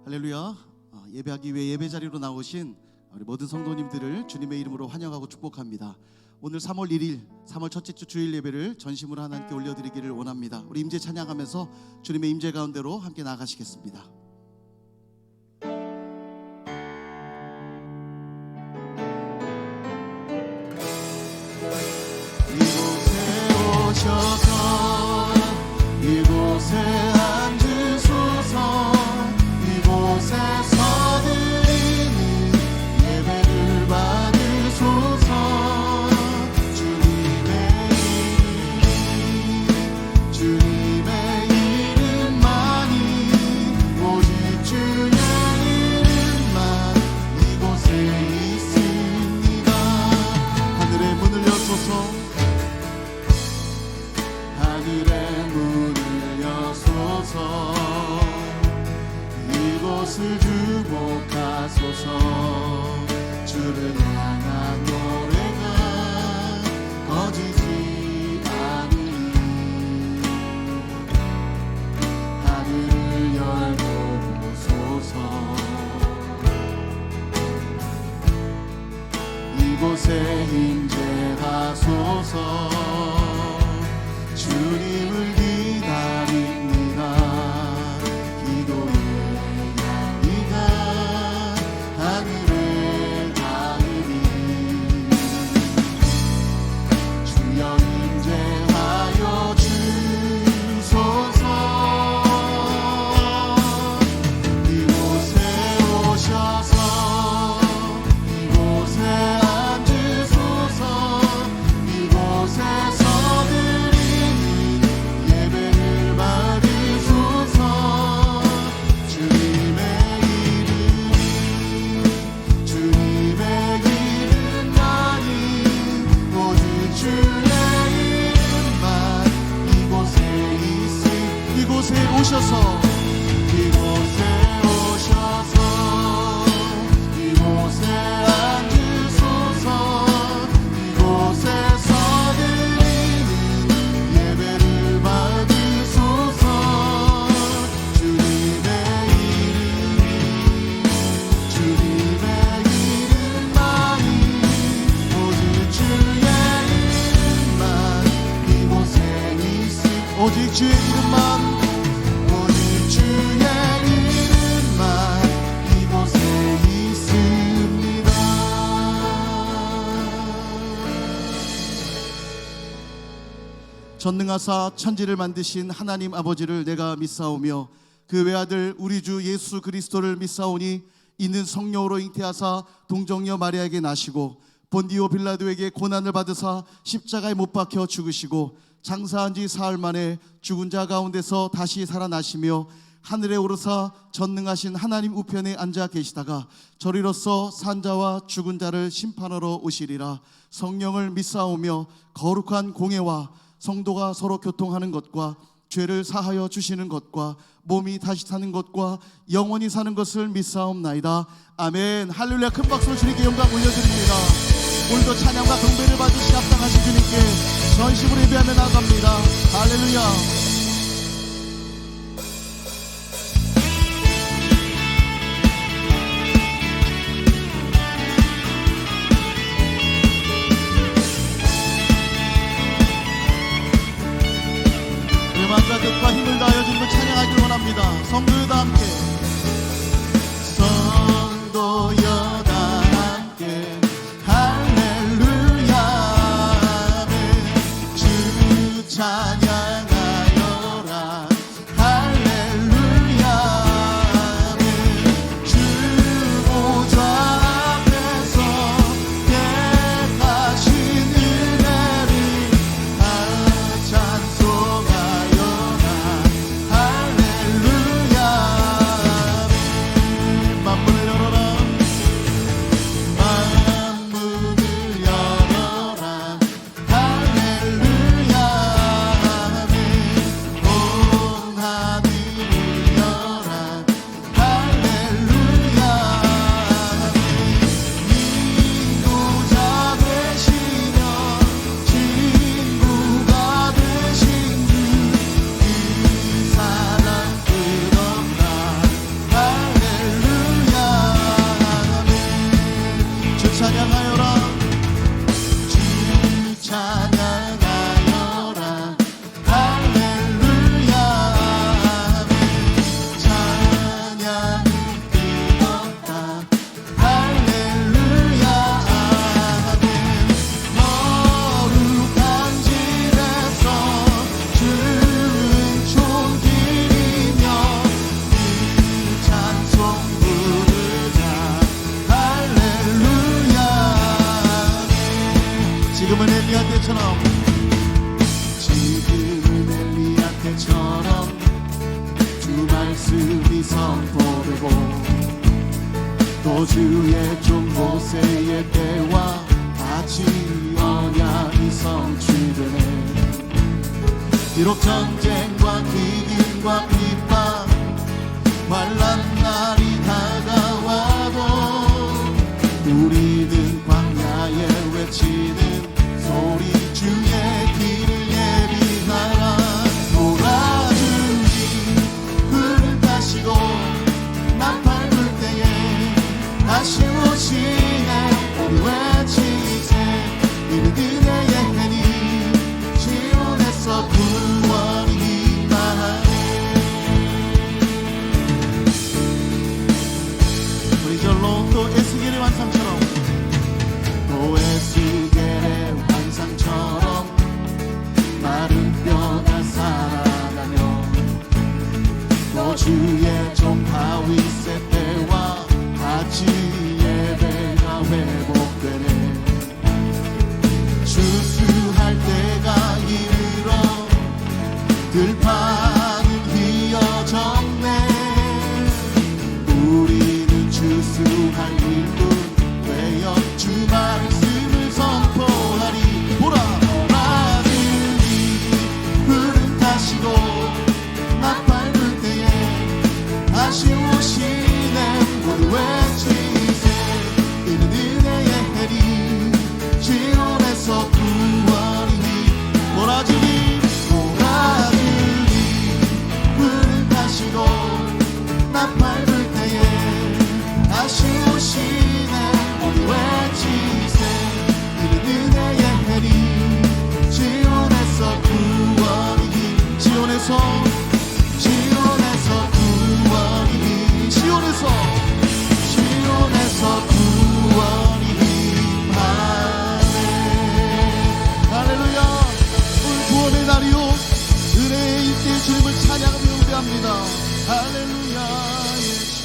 할렐루야. 예배하기 위해 예배 자리로 나오신 우리 모든 성도님들을 주님의 이름으로 환영하고 축복합니다. 오늘 3월 1일 3월 첫째 주 주일 예배를 전심으로 하나님께 올려드리기를 원합니다. 우리 임재 찬양하면서 주님의 임재 가운데로 함께 나가시겠습니다. 이곳에 오셔서 이곳에 앉으소서. 이곳에서 드리는 예배를 받으소서. 주님의 이름만이 오직 주의 이름만 이곳에 있습니다. 하늘의 문을 여소서. 하늘의 문을 여소서. 이곳을 주목하소서. 주를 향한 노래가 거지지 않으니 하늘을 열고 보소서. 이곳에 임재하소서. 주님을 기다립니다. 기도의 향기가 하늘에 닿으니 주여 임재하여 주소서. 이곳에 오셔서 이곳에 앉으소서. 이곳에서 오셔서 이곳에 오셔서 이곳에 앉으소서. 이곳에서 드리는 예배를 받으소서. 주님의 이름만이 오직 주의 이름만 이곳에 있음. 오직 주의 이름만 전능하사 천지를 만드신 하나님 아버지를 내가 믿사오며 그 외아들 우리 주 예수 그리스도를 믿사오니 이는 성령으로 잉태하사 동정녀 마리아에게 나시고 본디오 빌라도에게 고난을 받으사 십자가에 못 박혀 죽으시고 장사한 지 사흘 만에 죽은 자 가운데서 다시 살아나시며 하늘에 오르사 전능하신 하나님 우편에 앉아 계시다가 저리로서 산 자와 죽은 자를 심판하러 오시리라. 성령을 믿사오며 거룩한 공예와 성도가 서로 교통하는 것과 죄를 사하여 주시는 것과 몸이 다시 사는 것과 영원히 사는 것을 믿사옵나이다. 아멘. 할렐루야. 큰 박수로 주님께 영광 올려드립니다. 오늘도 찬양과 경배를 받으시 합당하신 주님께 전심으로 예배하며 나아갑니다. 할렐루야. 마음과 뜻과 힘을 다하여 주님을 찬양하기를 원합니다. 성도여 다 함께 성도여 다 함께 할렐루야 아멘. 주 찬양하여 반상처럼 지금은 엘리야 때처럼 주 말씀이 선포되고 또 주의 종 모세의 때와 같이 언약이 성취되네. 비록 전쟁과 기근과 핍박 환난 날이 다가와도 우리는 광야에 외치는 소리 주의 길을 예비하라. 몰아주니 불을 타시고 나팔 불 때에 다시 오시네. 우리 외치세 이는 그대의 해니 지온에서 구원이 임하네. 우리 절로 또 에스겔의 환상처럼 또 에스겔의 환상처럼 마른 뼈가 살아나며 또 주의 종 다윗의 때와 같이 예배가 회복되네. 추수할 때가 이르러 들판은 휘어졌네. 우리는 추수할 일꾼 되어 주 말씀을 선포하리. 보라 라드니 불은 타시고 나팔 불 때에 다시 오시네. 모두 외치세 이는 은혜의 해리 지온에서 구원이니. 몰아주니 몰아주니 불을 타시고 나팔 불 때에 다시 오시네. 우리 외치세 이는 은혜의 해리 지온에서 구원이니. 지온에서 구원이니. 지온에서 구원이 임하네. 할렐루야. 오늘 구원의 날이요 은혜의 일대의 주님을 찬양하며 우대합니다. 할렐루야. 예수.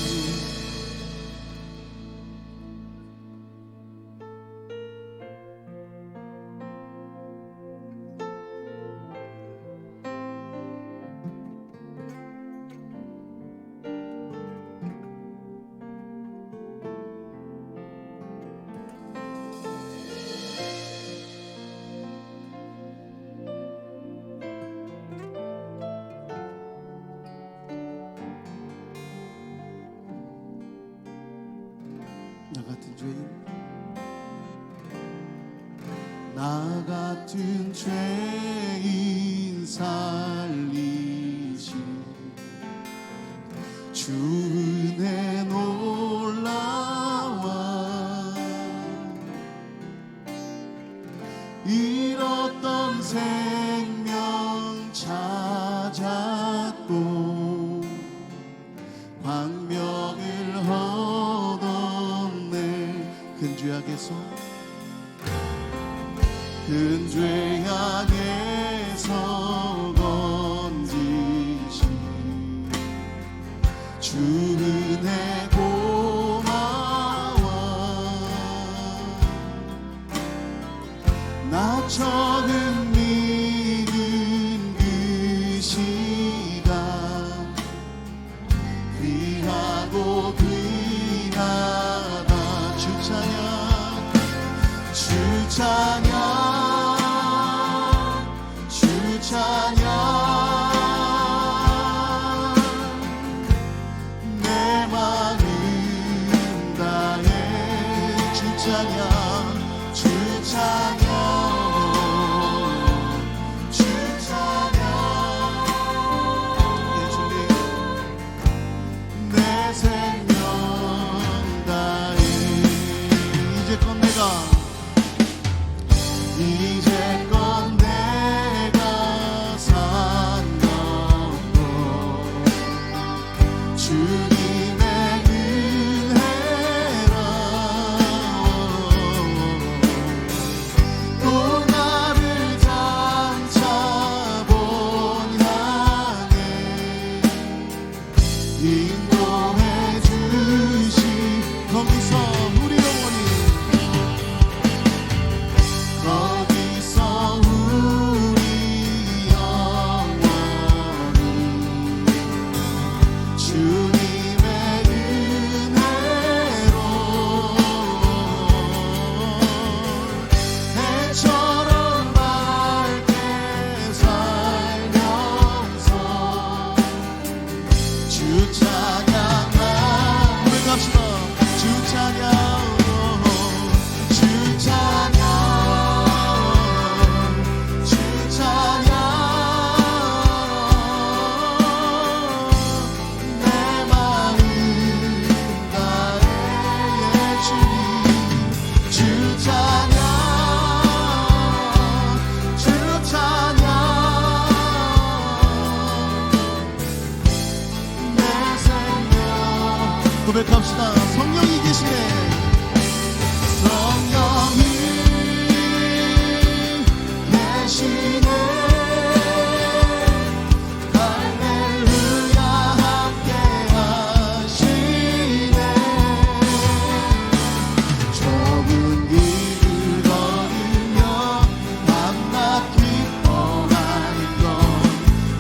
나 같은 죄인 나 같은 죄인 살리시 주 은혜 놀라와 잃었던 생명 찾았고 광명을 얻었네. 큰 죄악에서 건지시 주 은혜 고마워. 나 처음 믿은 그 시간 귀하고 귀하다. 주 찬양 내 마음 다해 주 찬양 예수님 내 생명 다해. 이제껏 내가 산 것도 주님의 은혜라. 또 나를 장차 본향해 인도해 주시. 거기서 우리 영혼이 거기서 주 찬양하 고백합시다. 주 찬양 주 찬양 주 찬양 내 마음 나의 주님 주 찬양 주 찬양 내 생명 고백합시다. 성령이 계시네. 성령이 계시네. 할렐루야 함께 하시네. 좁은 길을 걸으며 밤낮 기뻐하는 건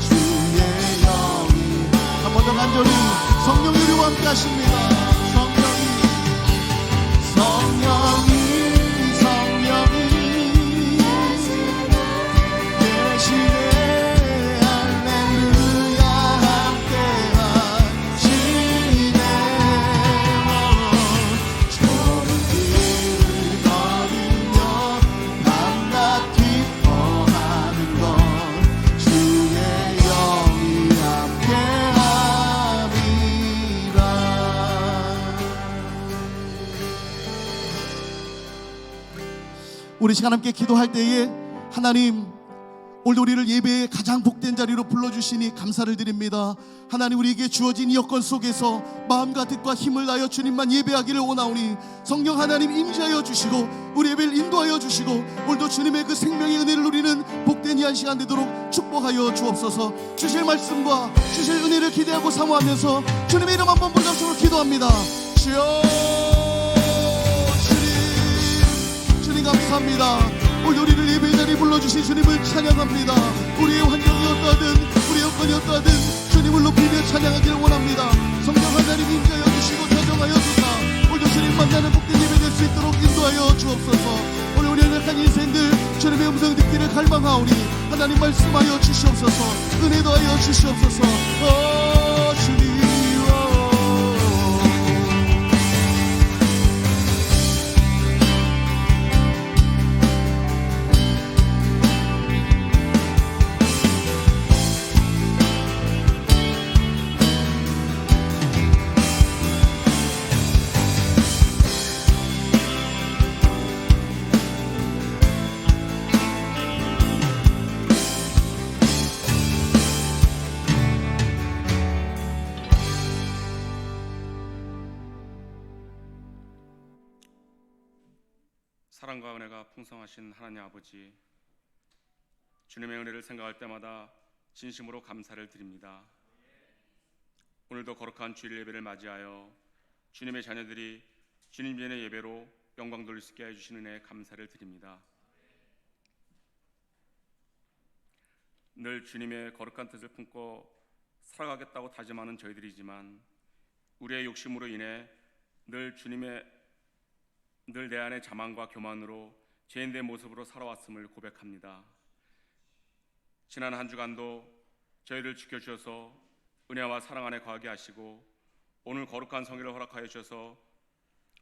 주의 영이 한 번 더 간절히 성령이 우리와 함께 하십니다. 성령이 계시네. 할렐루야 함께 하시네. 좁은 길을 걸으며 밤낮 기뻐하는 건 주의 영이 함께 함이라. 우리 시간 함께 기도할 때에 하나님 오늘 우리를 예배의 가장 복된 자리로 불러주시니 감사를 드립니다. 하나님 우리에게 주어진 이 여건 속에서 마음과 뜻과 힘을 다하여 주님만 예배하기를 원하오니 성령 하나님 임재하여 주시고 우리 예배를 인도하여 주시고 오늘도 주님의 그 생명의 은혜를 누리는 복된 이 한 시간 되도록 축복하여 주옵소서. 주실 말씀과 주실 은혜를 기대하고 사모하면서 주님의 이름 한번 불러주시고 기도합니다. 주여 주님 감사합니다. 오늘 우리를 예배의 자리에 불러주신 주님을 찬양합니다. 우리의 환경이 어떠하든 우리의 여건이 어떠하든 주님을 높이며 찬양하기를 원합니다. 성령 하나님 임재하여 주시고 다정하여 주사 오늘도 주님 만나는 복된 예배 될 수 있도록 인도하여 주옵소서. 오늘 우리의 연약한 인생들 주님의 음성 듣기를 갈망하오니 하나님 말씀하여 주시옵소서. 은혜 더하여 주시옵소서. 주님 사랑과 은혜가 풍성하신 하나님 아버지, 주님의 은혜를 생각할 때마다 진심으로 감사를 드립니다. 오늘도 거룩한 주일 예배를 맞이하여 주님의 자녀들이 주님 전의 예배로 영광 돌릴 수 있게 해주시는 은혜에 감사를 드립니다. 늘 주님의 거룩한 뜻을 품고 살아가겠다고 다짐하는 저희들이지만 우리의 욕심으로 인해 늘 내 안의 자만과 교만으로 죄인된 모습으로 살아왔음을 고백합니다. 지난 한 주간도 저희를 지켜주셔서 은혜와 사랑 안에 거하게 하시고 오늘 거룩한 성회를 허락하여 주셔서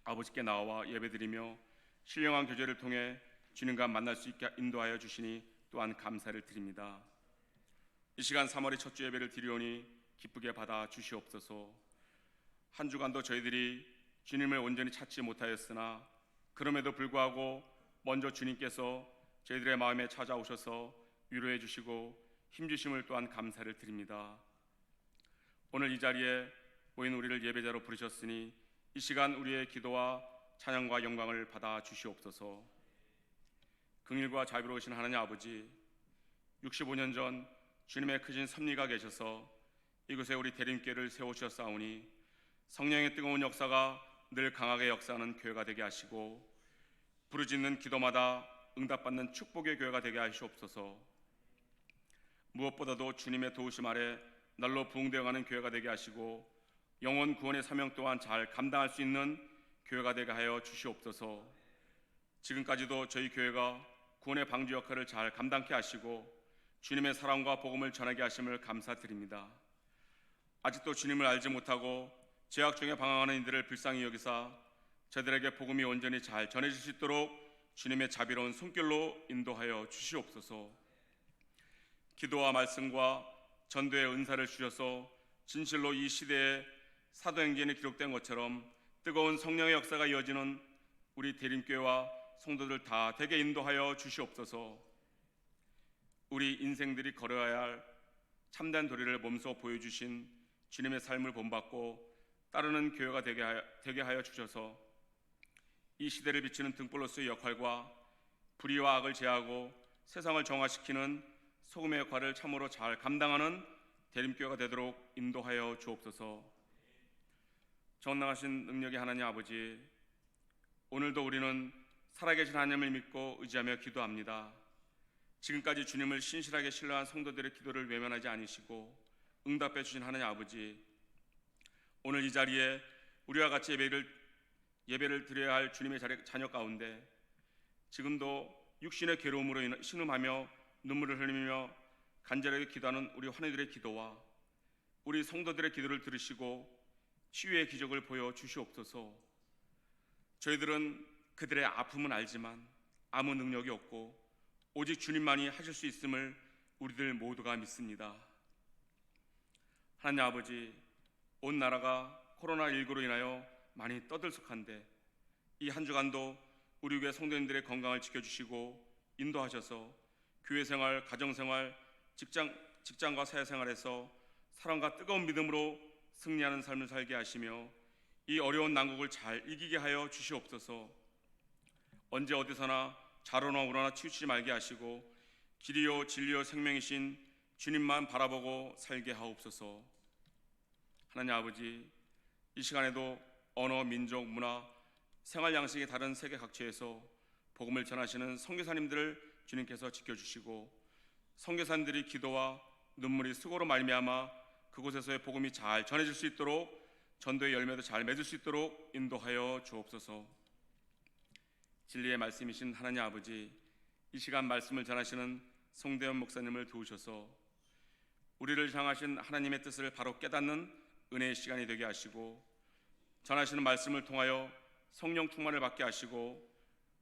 아버지께 나와 예배드리며 신령한 교제를 통해 주님과 만날 수 있게 인도하여 주시니 또한 감사를 드립니다. 이 시간 3월의 첫 주 예배를 드리오니 기쁘게 받아 주시옵소서. 한 주간도 저희들이 주님을 온전히 찾지 못하였으나 그럼에도 불구하고 먼저 주님께서 저희들의 마음에 찾아오셔서 위로해 주시고 힘주심을 또한 감사를 드립니다. 오늘 이 자리에 모인 우리를 예배자로 부르셨으니 이 시간 우리의 기도와 찬양과 영광을 받아 주시옵소서. 긍휼과 자비로우신 하나님 아버지, 65년 전 주님의 크신 섭리가 계셔서 이곳에 우리 대림교회를 세우셨사오니 성령의 뜨거운 역사가 늘 강하게 역사하는 교회가 되게 하시고 부르짖는 기도마다 응답받는 축복의 교회가 되게 하시옵소서. 무엇보다도 주님의 도우심 아래 날로 부흥되어가는 교회가 되게 하시고 영혼 구원의 사명 또한 잘 감당할 수 있는 교회가 되게 하여 주시옵소서. 지금까지도 저희 교회가 구원의 방주 역할을 잘 감당케 하시고 주님의 사랑과 복음을 전하게 하심을 감사드립니다. 아직도 주님을 알지 못하고 죄악 중에 방황하는 이들을 불쌍히 여기사 저들에게 복음이 온전히 잘 전해질 수 있도록 주님의 자비로운 손길로 인도하여 주시옵소서. 기도와 말씀과 전도의 은사를 주셔서 진실로 이 시대에 사도행전에 기록된 것처럼 뜨거운 성령의 역사가 이어지는 우리 대림교회와 성도들 다 되게 인도하여 주시옵소서. 우리 인생들이 걸어야 할 참된 도리를 몸소 보여주신 주님의 삶을 본받고 따르는 교회가 되게 하여 주셔서 이 시대를 비추는 등불로서의 역할과 불의와 악을 제하고 세상을 정화시키는 소금의 역할을 참으로 잘 감당하는 대림교회가 되도록 인도하여 주옵소서. 전능하신 능력의 하나님 아버지, 오늘도 우리는 살아계신 하나님을 믿고 의지하며 기도합니다. 지금까지 주님을 신실하게 신뢰한 성도들의 기도를 외면하지 않으시고 응답해 주신 하나님 아버지, 오늘 이 자리에 우리와 같이 예배를 드려야 할 주님의 자녀 가운데 지금도 육신의 괴로움으로 신음하며 눈물을 흘리며 간절하게 기도하는 우리 환우들의 기도와 우리 성도들의 기도를 들으시고 치유의 기적을 보여 주시옵소서. 저희들은 그들의 아픔은 알지만 아무 능력이 없고 오직 주님만이 하실 수 있음을 우리들 모두가 믿습니다. 하나님 아버지, 온 나라가 코로나19로 인하여 많이 떠들썩한데 이 한 주간도 우리 교회 성도님들의 건강을 지켜주시고 인도하셔서 교회생활, 가정생활, 직장과 사회생활에서 사랑과 뜨거운 믿음으로 승리하는 삶을 살게 하시며 이 어려운 난국을 잘 이기게 하여 주시옵소서. 언제 어디서나 좌로나 우로나 치우치지 말게 하시고 길이요 진리요 생명이신 주님만 바라보고 살게 하옵소서. 하나님 아버지, 이 시간에도 언어, 민족, 문화, 생활 양식이 다른 세계 각지에서 복음을 전하시는 선교사님들을 주님께서 지켜주시고 선교사님들이 기도와 눈물이 수고로 말미암아 그곳에서의 복음이 잘 전해질 수 있도록 전도의 열매도 잘 맺을 수 있도록 인도하여 주옵소서. 진리의 말씀이신 하나님 아버지, 이 시간 말씀을 전하시는 송대현 목사님을 도우셔서 우리를 향하신 하나님의 뜻을 바로 깨닫는 은혜의 시간이 되게 하시고 전하시는 말씀을 통하여 성령 충만을 받게 하시고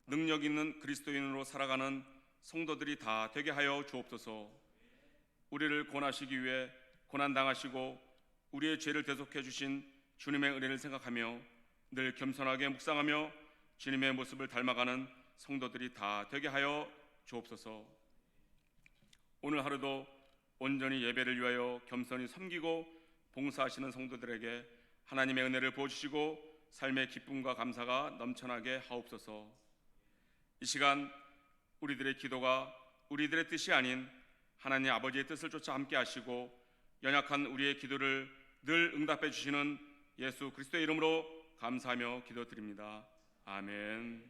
능력 있는 그리스도인으로 살아가는 성도들이 다 되게 하여 주옵소서. 우리를 구원하시기 위해 고난당하시고 우리의 죄를 대속해 주신 주님의 은혜를 생각하며 늘 겸손하게 묵상하며 주님의 모습을 닮아가는 성도들이 다 되게 하여 주옵소서. 오늘 하루도 온전히 예배를 위하여 겸손히 섬기고 봉사하시는 성도들에게 하나님의 은혜를 부어주시고 삶의 기쁨과 감사가 넘쳐나게 하옵소서. 이 시간 우리들의 기도가 우리들의 뜻이 아닌 하나님 아버지의 뜻을 쫓아 함께 하시고 연약한 우리의 기도를 늘 응답해 주시는 예수 그리스도의 이름으로 감사하며 기도드립니다. 아멘.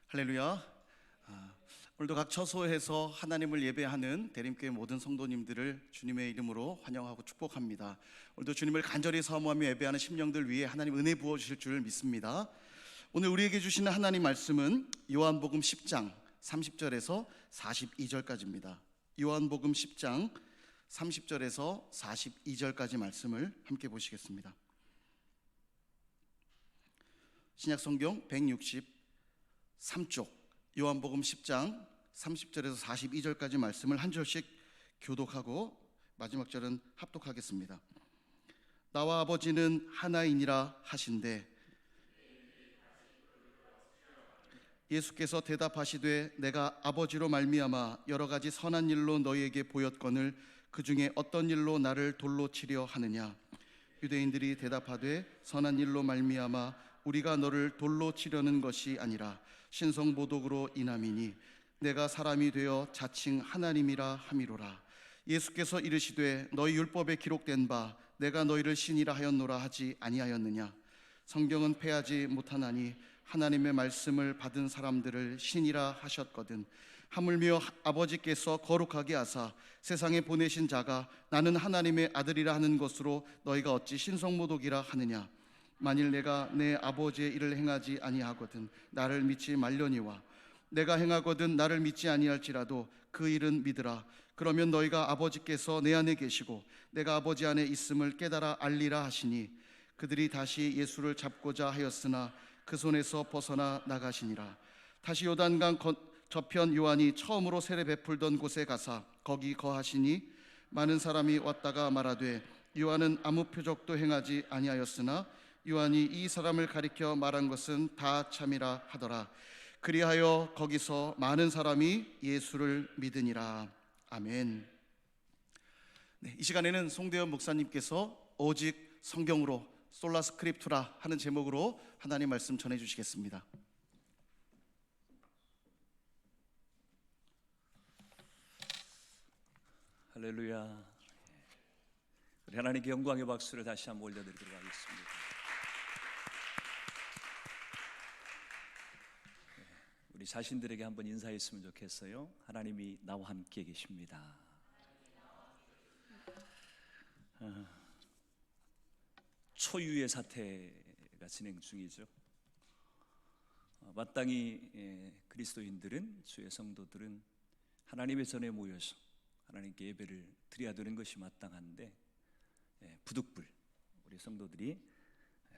할렐루야. 오늘도 각 처소에서 하나님을 예배하는 대림교회 모든 성도님들을 주님의 이름으로 환영하고 축복합니다. 오늘도 주님을 간절히 사모하며 예배하는 심령들 위해 하나님 은혜 부어주실 줄 믿습니다. 오늘 우리에게 주시는 하나님 말씀은 요한복음 10장 30절에서 42절까지입니다. 요한복음 10장 30절에서 42절까지 말씀을 함께 보시겠습니다. 신약성경 163쪽 요한복음 10장 30절에서 42절까지 말씀을 한 절씩 교독하고 마지막 절은 합독하겠습니다. 나와 아버지는 하나이니라 하신대 예수께서 대답하시되 내가 아버지로 말미암아 여러 가지 선한 일로 너희에게 보였거늘 그 중에 어떤 일로 나를 돌로 치려 하느냐. 유대인들이 대답하되 선한 일로 말미암아 우리가 너를 돌로 치려는 것이 아니라 신성모독으로 인함이니 내가 사람이 되어 자칭 하나님이라 함이로라. 예수께서 이르시되 너희 율법에 기록된 바 내가 너희를 신이라 하였노라 하지 아니하였느냐. 성경은 패하지 못하나니 하나님의 말씀을 받은 사람들을 신이라 하셨거든. 하물며 아버지께서 거룩하게 하사 세상에 보내신 자가 나는 하나님의 아들이라 하는 것으로 너희가 어찌 신성모독이라 하느냐. 만일 내가 내 아버지의 일을 행하지 아니하거든 나를 믿지 말려니와 내가 행하거든 나를 믿지 아니할지라도 그 일은 믿으라. 그러면 너희가 아버지께서 내 안에 계시고 내가 아버지 안에 있음을 깨달아 알리라 하시니, 그들이 다시 예수를 잡고자 하였으나 그 손에서 벗어나 나가시니라. 다시 요단강 저편 요한이 처음으로 세례 베풀던 곳에 가사 거기 거하시니, 많은 사람이 왔다가 말하되 요한은 아무 표적도 행하지 아니하였으나 요한이 이 사람을 가리켜 말한 것은 다 참이라 하더라. 그리하여 거기서 많은 사람이 예수를 믿으니라. 아멘. 네, 이 시간에는 송대현 목사님께서 오직 성경으로 솔라 스크립투라 하는 제목으로 하나님 말씀 전해 주시겠습니다. 할렐루야. 우리 하나님께 영광의 박수를 다시 한번 올려드리도록 하겠습니다. 우리 자신들에게 한번 인사했으면 좋겠어요. 하나님이 나와 함께 계십니다. 초유의 사태가 진행 중이죠. 마땅히 그리스도인들은, 주의 성도들은 하나님의 전에 모여서 하나님께 예배를 드려야 되는 것이 마땅한데, 부득불 우리 성도들이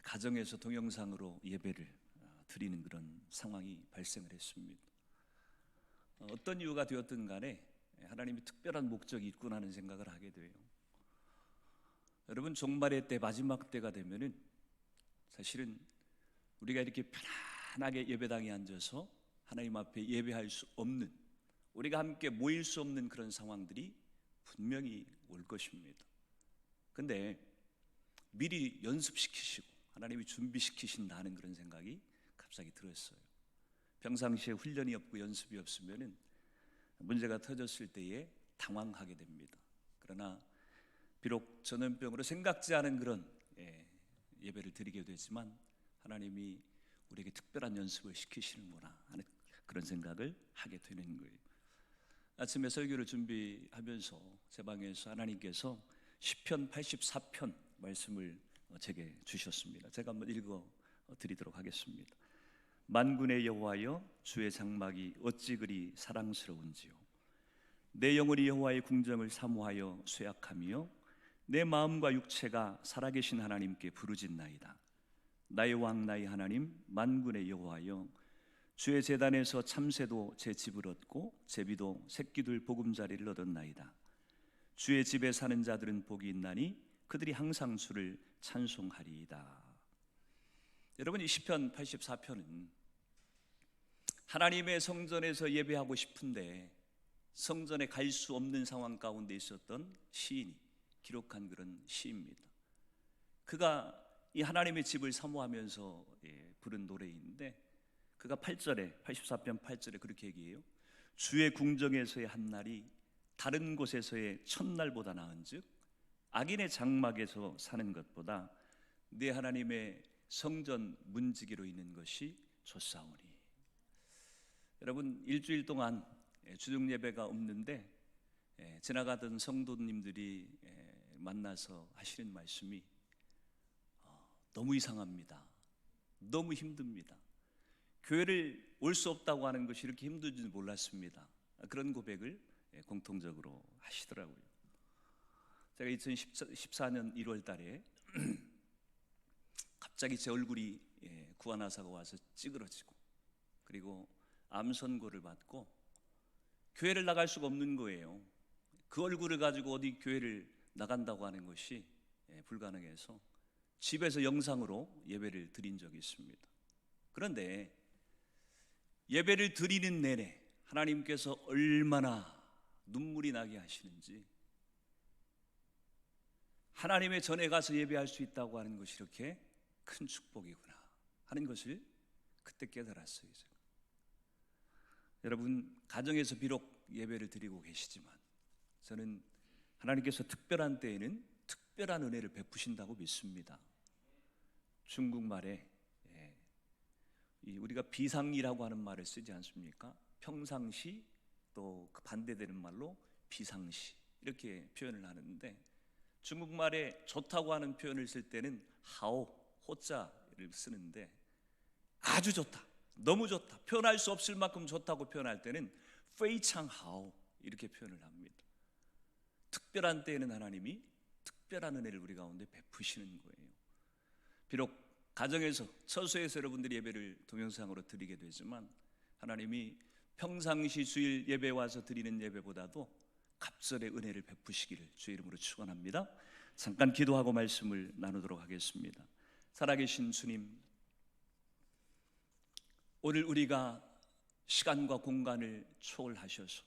가정에서 동영상으로 예배를 드리는 그런 상황이 발생을 했습니다. 어떤 이유가 되었든 간에 하나님이 특별한 목적이 있구나 하는 생각을 하게 돼요. 여러분, 종말의 때, 마지막 때가 되면은 사실은 우리가 이렇게 편안하게 예배당에 앉아서 하나님 앞에 예배할 수 없는, 우리가 함께 모일 수 없는 그런 상황들이 분명히 올 것입니다. 근데 미리 연습시키시고 하나님이 준비시키신다는 그런 생각이 갑자기 들었어요. 평상시에 훈련이 없고 연습이 없으면 문제가 터졌을 때에 당황하게 됩니다. 그러나 비록 전염병으로 생각지 않은 그런 예배를 드리게 되지만 하나님이 우리에게 특별한 연습을 시키시는구나 하는 그런 생각을 하게 되는 거예요. 아침에 설교를 준비하면서 제 방에서 하나님께서 시편 84편 말씀을 제게 주셨습니다. 제가 한번 읽어 드리도록 하겠습니다. 만군의 여호와여, 주의 장막이 어찌 그리 사랑스러운지요. 내 영혼이 여호와의 궁정을 사모하여 쇠약하며 내 마음과 육체가 살아계신 하나님께 부르짖나이다. 나의 왕 나의 하나님, 만군의 여호와여, 주의 제단에서 참새도 제 집을 얻고 제비도 새끼들 보금자리를 얻었나이다. 주의 집에 사는 자들은 복이 있나니 그들이 항상 주를 찬송하리이다. 여러분, 이 시편 84편은 하나님의 성전에서 예배하고 싶은데 성전에 갈 수 없는 상황 가운데 있었던 시인이 기록한 그런 시입니다. 그가 이 하나님의 집을 사모하면서 부른 노래인데, 그가 8절에, 84편 8절에 그렇게 얘기해요. 주의 궁정에서의 한 날이 다른 곳에서의 첫날보다 나은즉 악인의 장막에서 사는 것보다 내 하나님의 성전 문지기로 있는 것이 좋사오니. 여러분, 일주일 동안 주중 예배가 없는데 지나가던 성도님들이 만나서 하시는 말씀이 너무 이상합니다. 너무 힘듭니다. 교회를 올 수 없다고 하는 것이 이렇게 힘든 줄 몰랐습니다. 그런 고백을 공통적으로 하시더라고요. 제가 2014년 1월 달에 갑자기 제 얼굴이 구안화사가 와서 찌그러지고, 그리고 암 선고를 받고 교회를 나갈 수가 없는 거예요. 그 얼굴을 가지고 어디 교회를 나간다고 하는 것이 불가능해서 집에서 영상으로 예배를 드린 적이 있습니다. 그런데 예배를 드리는 내내 하나님께서 얼마나 눈물이 나게 하시는지, 하나님의 전에 가서 예배할 수 있다고 하는 것이 이렇게 큰 축복이구나 하는 것을 그때 깨달았어요. 제가. 여러분, 가정에서 비록 예배를 드리고 계시지만 저는 하나님께서 특별한 때에는 특별한 은혜를 베푸신다고 믿습니다. 중국말에 우리가 비상이라고 하는 말을 쓰지 않습니까? 평상시, 또 그 반대되는 말로 비상시 이렇게 표현을 하는데, 중국말에 좋다고 하는 표현을 쓸 때는 하오, 호자를 쓰는데, 아주 좋다, 너무 좋다, 표현할 수 없을 만큼 좋다고 표현할 때는 페이창하오 이렇게 표현을 합니다. 특별한 때에는 하나님이 특별한 은혜를 우리 가운데 베푸시는 거예요. 비록 가정에서, 처소에서 여러분들이 예배를 동영상으로 드리게 되지만, 하나님이 평상시 주일 예배 와서 드리는 예배보다도 갑절의 은혜를 베푸시기를 주의 이름으로 축원합니다. 잠깐 기도하고 말씀을 나누도록 하겠습니다. 살아계신 주님, 오늘 우리가 시간과 공간을 초월하셔서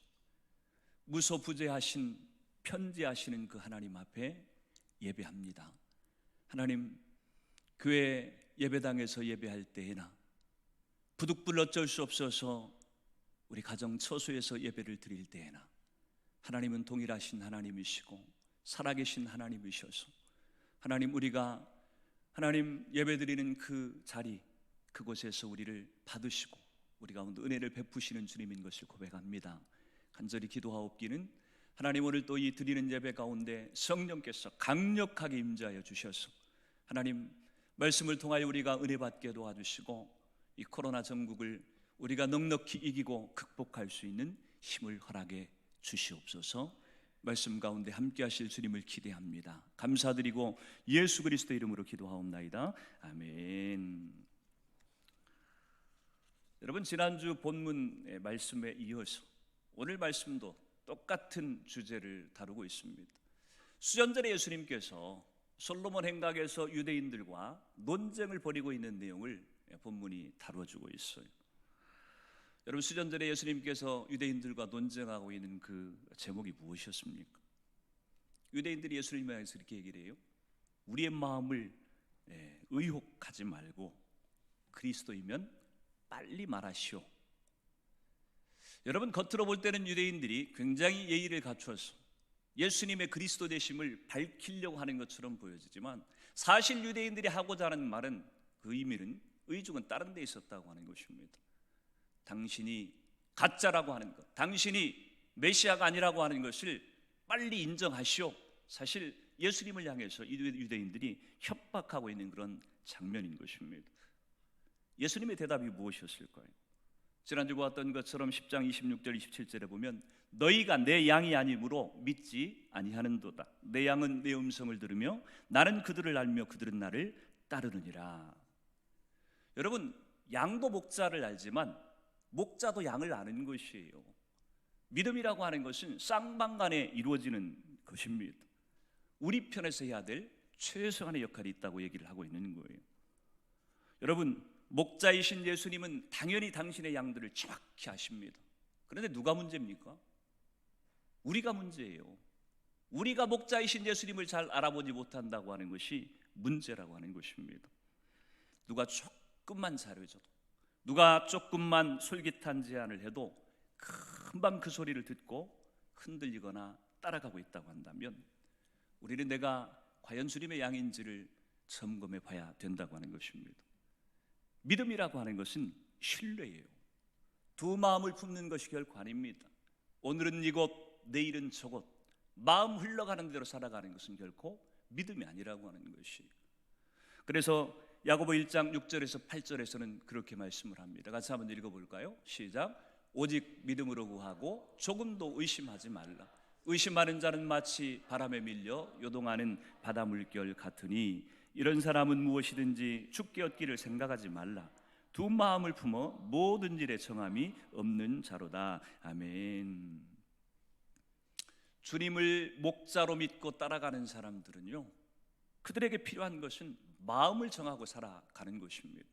무소부재하신 편지하시는 그 하나님 앞에 예배합니다. 하나님, 교회 예배당에서 예배할 때에나 부득불 어쩔 수 없어서 우리 가정 처소에서 예배를 드릴 때에나 하나님은 동일하신 하나님이시고 살아계신 하나님이셔서, 하나님, 우리가 하나님 예배드리는 그 자리, 그곳에서 우리를 받으시고 우리 가운데 은혜를 베푸시는 주님인 것을 고백합니다. 간절히 기도하옵기는, 하나님, 오늘 또 이 드리는 예배 가운데 성령께서 강력하게 임재하여 주셔서 하나님 말씀을 통하여 우리가 은혜 받게 도와주시고, 이 코로나 전국을 우리가 넉넉히 이기고 극복할 수 있는 힘을 허락해 주시옵소서. 말씀 가운데 함께 하실 주님을 기대합니다. 감사드리고 예수 그리스도 이름으로 기도하옵나이다. 아멘. 여러분, 지난주 본문 말씀에 이어서 오늘 말씀도 똑같은 주제를 다루고 있습니다. 수년 전에 예수님께서 솔로몬 행각에서 유대인들과 논쟁을 벌이고 있는 내용을 본문이 다뤄주고 있어요. 여러분, 수년 전에 예수님께서 유대인들과 논쟁하고 있는 그 제목이 무엇이었습니까? 유대인들이 예수님에 대해서 이렇게 얘기를 해요. 우리의 마음을 의혹하지 말고 그리스도이면 빨리 말하시오. 여러분, 겉으로 볼 때는 유대인들이 굉장히 예의를 갖추어서 예수님의 그리스도 되심을 밝히려고 하는 것처럼 보여지지만, 사실 유대인들이 하고자 하는 말은, 그 의미는, 의중은 다른 데 있었다고 하는 것입니다. 당신이 가짜라고 하는 것, 당신이 메시아가 아니라고 하는 것을 빨리 인정하시오. 사실 예수님을 향해서 유대인들이 협박하고 있는 그런 장면인 것입니다. 예수님의 대답이 무엇이었을까요? 지난주 보았던 것처럼 10장 26절 27절에 보면, 너희가 내 양이 아니므로 믿지 아니하는도다. 내 양은 내 음성을 들으며 나는 그들을 알며 그들은 나를 따르느니라. 여러분, 양도 목자를 알지만 목자도 양을 아는 것이에요. 믿음이라고 하는 것은 쌍방간에 이루어지는 것입니다. 우리 편에서 해야 될 최소한의 역할이 있다고 얘기를 하고 있는 거예요. 여러분, 목자이신 예수님은 당연히 당신의 양들을 정확히 아십니다. 그런데 누가 문제입니까? 우리가 문제예요. 우리가 목자이신 예수님을 잘 알아보지 못한다고 하는 것이 문제라고 하는 것입니다. 누가 조금만 잘해줘도, 누가 조금만 솔깃한 제안을 해도 금방 그 소리를 듣고 흔들리거나 따라가고 있다고 한다면, 우리는 내가 과연 주님의 양인지를 점검해 봐야 된다고 하는 것입니다. 믿음이라고 하는 것은 신뢰예요. 두 마음을 품는 것이 결코 아닙니다. 오늘은 이곳, 내일은 저곳, 마음 흘러가는 대로 살아가는 것은 결코 믿음이 아니라고 하는 것이. 그래서 야고보 1장 6절에서 8절에서는 그렇게 말씀을 합니다. 같이 한번 읽어볼까요? 시작. 오직 믿음으로 구하고 조금도 의심하지 말라. 의심하는 자는 마치 바람에 밀려 요동하는 바다 물결 같으니, 이런 사람은 무엇이든지 죽게 얻기를 생각하지 말라. 두 마음을 품어 모든 일에 정함이 없는 자로다. 아멘. 주님을 목자로 믿고 따라가는 사람들은요, 그들에게 필요한 것은 마음을 정하고 살아가는 것입니다.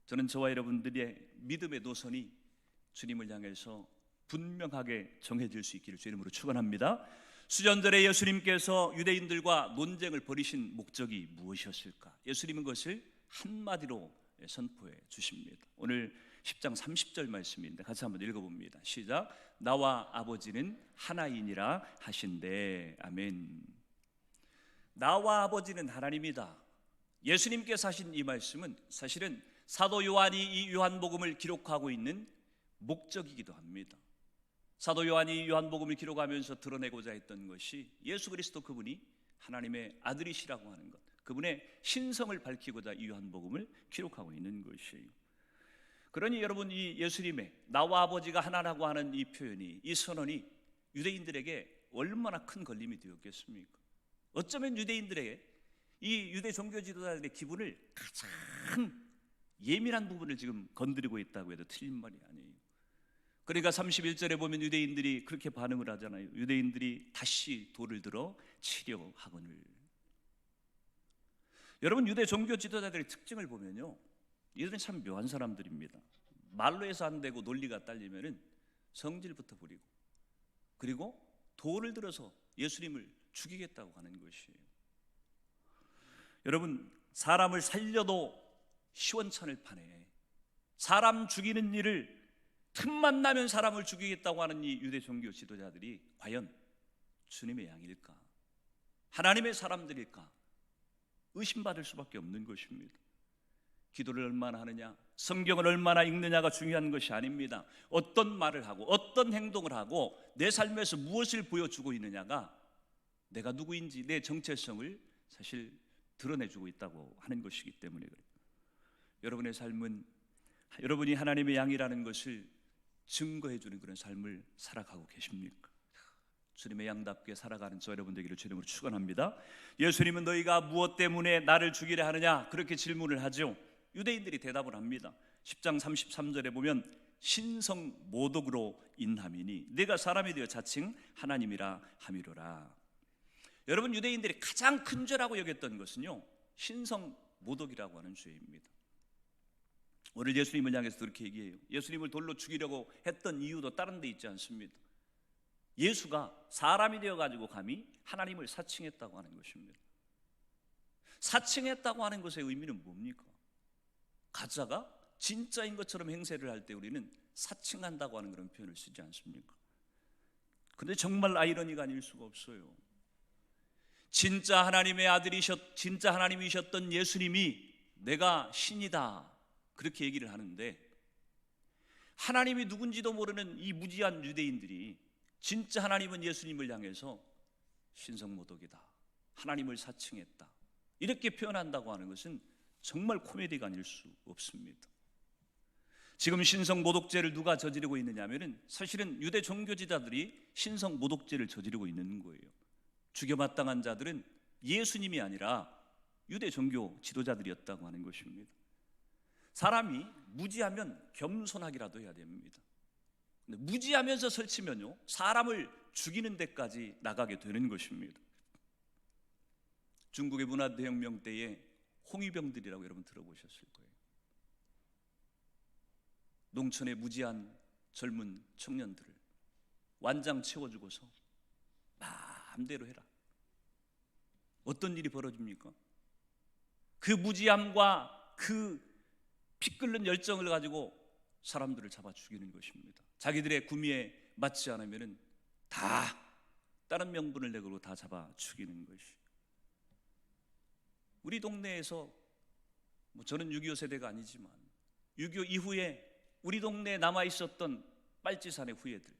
저는 저와 여러분들의 믿음의 노선이 주님을 향해서 분명하게 정해질 수 있기를 주 이름으로 축원합니다. 수년 전에 예수님께서 유대인들과 논쟁을 벌이신 목적이 무엇이었을까? 예수님은 그것을 한마디로 선포해 주십니다. 오늘 10장 30절 말씀인데 같이 한번 읽어봅니다. 시작. 나와 아버지는 하나이니라 하신대. 아멘. 나와 아버지는 하나님이다. 예수님께서 하신 이 말씀은 사실은 사도 요한이 이 요한복음을 기록하고 있는 목적이기도 합니다. 사도 요한이 요한복음을 기록하면서 드러내고자 했던 것이 예수 그리스도 그분이 하나님의 아들이시라고 하는 것, 그분의 신성을 밝히고자 이 요한복음을 기록하고 있는 것이에요. 그러니 여러분, 이 예수님의 나와 아버지가 하나라고 하는 이 표현이, 이 선언이 유대인들에게 얼마나 큰 걸림이 되었겠습니까? 어쩌면 유대인들에게, 이 유대 종교 지도자들의 기분을 가장 예민한 부분을 지금 건드리고 있다고 해도 틀린 말이 아니에요. 그러니까 31절에 보면 유대인들이 그렇게 반응을 하잖아요. 유대인들이 다시 돌을 들어 치려 하거늘. 여러분, 유대 종교 지도자들의 특징을 보면요, 이들은 참 묘한 사람들입니다. 말로 해서 안 되고 논리가 딸리면은 성질부터 부리고, 그리고 돌을 들어서 예수님을 죽이겠다고 하는 것이에요. 여러분, 사람을 살려도 시원찮을 판에 사람 죽이는 일을 틈만 나면 사람을 죽이겠다고 하는 이 유대 종교 지도자들이 과연 주님의 양일까? 하나님의 사람들일까? 의심받을 수밖에 없는 것입니다. 기도를 얼마나 하느냐, 성경을 얼마나 읽느냐가 중요한 것이 아닙니다. 어떤 말을 하고 어떤 행동을 하고 내 삶에서 무엇을 보여주고 있느냐가 내가 누구인지, 내 정체성을 사실 드러내주고 있다고 하는 것이기 때문에 그래요. 여러분의 삶은 여러분이 하나님의 양이라는 것을 증거해주는 그런 삶을 살아가고 계십니까? 주님의 양답게 살아가는 저 여러분 되기를 주님으로 축원합니다. 예수님은 너희가 무엇 때문에 나를 죽이려 하느냐, 그렇게 질문을 하죠. 유대인들이 대답을 합니다. 10장 33절에 보면 신성 모독으로 인함이니 내가 사람이 되어 자칭 하나님이라 함이로라. 여러분, 유대인들이 가장 큰 죄라고 여겼던 것은요, 신성 모독이라고 하는 죄입니다. 오늘 예수님을 향해서 그렇게 얘기해요. 예수님을 돌로 죽이려고 했던 이유도 다른 데 있지 않습니다. 예수가 사람이 되어가지고 감히 하나님을 사칭했다고 하는 것입니다. 사칭했다고 하는 것의 의미는 뭡니까? 가짜가 진짜인 것처럼 행세를 할 때 우리는 사칭한다고 하는 그런 표현을 쓰지 않습니까? 근데 정말 아이러니가 아닐 수가 없어요. 진짜 하나님의 진짜 하나님이셨던 예수님이 내가 신이다, 그렇게 얘기를 하는데, 하나님이 누군지도 모르는 이 무지한 유대인들이 진짜 하나님은 예수님을 향해서 신성모독이다, 하나님을 사칭했다, 이렇게 표현한다고 하는 것은 정말 코미디가 아닐 수 없습니다. 지금 신성모독죄를 누가 저지르고 있느냐 하면은 사실은 유대 종교지자들이 신성모독죄를 저지르고 있는 거예요. 죽여마땅한 자들은 예수님이 아니라 유대 종교 지도자들이었다고 하는 것입니다. 사람이 무지하면 겸손하기라도 해야 됩니다. 근데 무지하면서 설치면요, 사람을 죽이는 데까지 나가게 되는 것입니다. 중국의 문화대혁명 때에 홍위병들이라고 여러분 들어보셨을 거예요. 농촌의 무지한 젊은 청년들을 완장 채워주고서 마음대로 해라. 어떤 일이 벌어집니까? 그 무지함과 그 피 끓는 열정을 가지고 사람들을 잡아 죽이는 것입니다. 자기들의 구미에 맞지 않으면 다 다른 명분을 내걸고 다 잡아 죽이는 것이. 우리 동네에서 저는 6.25 세대가 아니지만 6.25 이후에 우리 동네에 남아 있었던 빨치산의 후예들,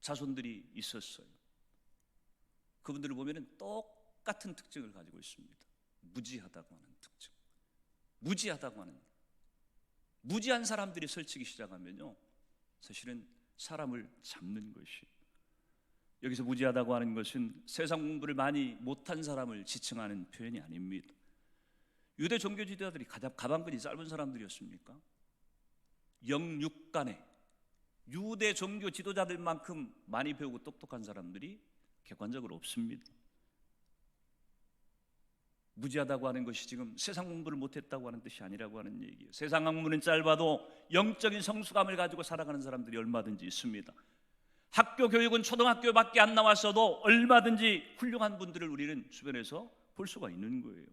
자손들이 있었어요. 그분들을 보면 똑같은 특징을 가지고 있습니다. 무지하다고 하는 특징. 무지하다고 하는, 무지한 사람들이 설치기 시작하면요, 사실은 사람을 잡는 것이. 여기서 무지하다고 하는 것은 세상 공부를 많이 못한 사람을 지칭하는 표현이 아닙니다. 유대 종교 지도자들이 가방끈이 짧은 사람들이었습니까? 영육간에 유대 종교 지도자들만큼 많이 배우고 똑똑한 사람들이 객관적으로 없습니다. 무지하다고 하는 것이 지금 세상 공부를 못했다고 하는 뜻이 아니라고 하는 얘기예요. 세상 학문은 짧아도 영적인 성숙함을 가지고 살아가는 사람들이 얼마든지 있습니다. 학교 교육은 초등학교밖에 안 나왔어도 얼마든지 훌륭한 분들을 우리는 주변에서 볼 수가 있는 거예요.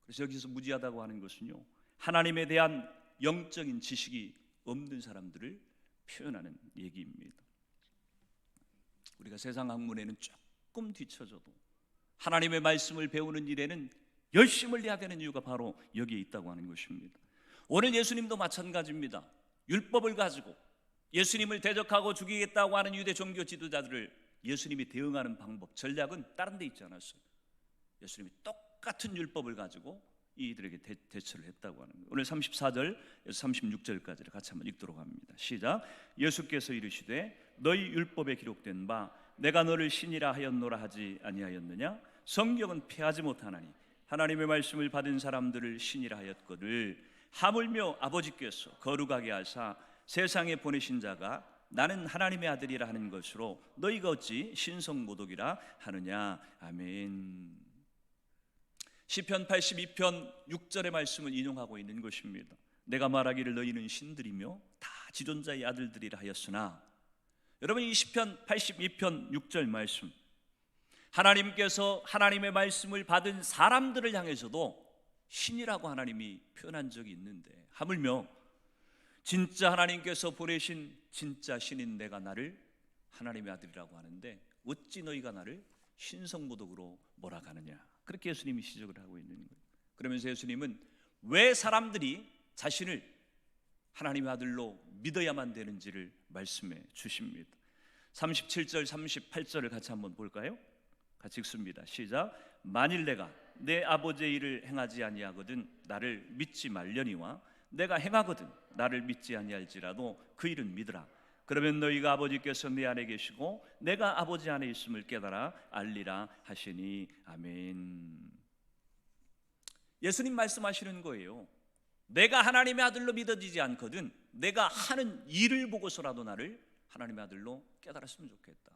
그래서 여기서 무지하다고 하는 것은요, 하나님에 대한 영적인 지식이 없는 사람들을 표현하는 얘기입니다. 우리가 세상 학문에는 조금 뒤처져도 하나님의 말씀을 배우는 일에는 열심을 해야 되는 이유가 바로 여기에 있다고 하는 것입니다. 오늘 예수님도 마찬가지입니다. 율법을 가지고 예수님을 대적하고 죽이겠다고 하는 유대 종교 지도자들을 예수님이 대응하는 방법, 전략은 다른 데 있지 않았어요. 예수님이 똑같은 율법을 가지고 이들에게 대처를 했다고 하는 거예요. 오늘 34절에서 36절까지를 같이 한번 읽도록 합니다. 시작. 예수께서 이르시되 너희 율법에 기록된 바 내가 너를 신이라 하였노라 하지 아니하였느냐? 성경은 폐하지 못하나니 하나님의 말씀을 받은 사람들을 신이라 하였거늘 하물며 아버지께서 거룩하게 하사 세상에 보내신 자가 나는 하나님의 아들이라 하는 것으로 너희가 어찌 신성모독이라 하느냐? 아멘. 시편 82편 6절의 말씀을 인용하고 있는 것입니다. 내가 말하기를 너희는 신들이며 다 지존자의 아들들이라 하였으나, 여러분 이 시편 82편 6절 말씀, 하나님께서 하나님의 말씀을 받은 사람들을 향해서도 신이라고 하나님이 표현한 적이 있는데, 하물며 진짜 하나님께서 보내신 진짜 신인 내가 나를 하나님의 아들이라고 하는데 어찌 너희가 나를 신성모독으로 몰아가느냐, 그렇게 예수님이 지적을 하고 있는 거예요. 그러면서 예수님은 왜 사람들이 자신을 하나님의 아들로 믿어야만 되는지를 말씀해 주십니다. 37절 38절을 같이 한번 볼까요? 같이 읽습니다. 시작. 만일 내가 내 아버지의 일을 행하지 아니하거든 나를 믿지 말려니와 내가 행하거든 나를 믿지 아니할지라도 그 일은 믿으라. 그러면 너희가 아버지께서 내 안에 계시고 내가 아버지 안에 있음을 깨달아 알리라 하시니. 아멘. 예수님 말씀하시는 거예요. 내가 하나님의 아들로 믿어지지 않거든 내가 하는 일을 보고서라도 나를 하나님의 아들로 깨달았으면 좋겠다.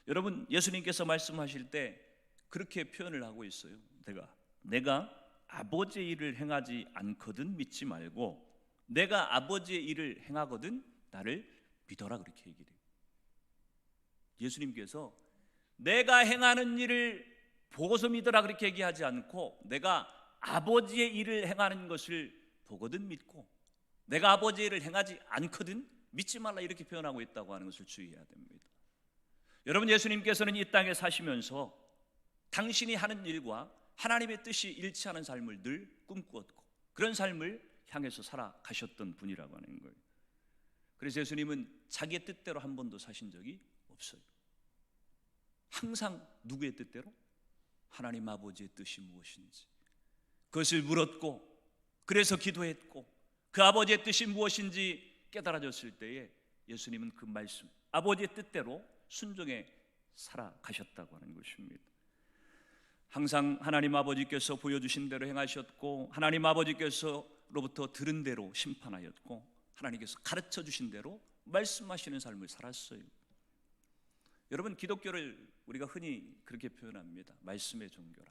여러분 예수님께서 말씀하실 때 그렇게 표현을 하고 있어요. 내가 아버지의 일을 행하지 않거든 믿지 말고 내가 아버지의 일을 행하거든 나를 믿어라, 그렇게 얘기를 해요. 예수님께서 내가 행하는 일을 보고서 믿어라 그렇게 얘기하지 않고 내가 아버지의 일을 행하는 것을 보거든 믿고 내가 아버지의 일을 행하지 않거든 믿지 말라, 이렇게 표현하고 있다고 하는 것을 주의해야 됩니다. 여러분 예수님께서는 이 땅에 사시면서 당신이 하는 일과 하나님의 뜻이 일치하는 삶을 늘 꿈꾸었고 그런 삶을 향해서 살아가셨던 분이라고 하는 거예요. 그래서 예수님은 자기의 뜻대로 한 번도 사신 적이 없어요. 항상 누구의 뜻대로? 하나님 아버지의 뜻이 무엇인지 그것을 물었고 그래서 기도했고 그 아버지의 뜻이 무엇인지 깨달아졌을 때에 예수님은 그 말씀 아버지의 뜻대로 순종해 살아가셨다고 하는 것입니다. 항상 하나님 아버지께서 보여주신 대로 행하셨고 하나님 아버지께서로부터 들은 대로 심판하였고 하나님께서 가르쳐 주신 대로 말씀하시는 삶을 살았어요. 여러분 기독교를 우리가 흔히 그렇게 표현합니다. 말씀의 종교라.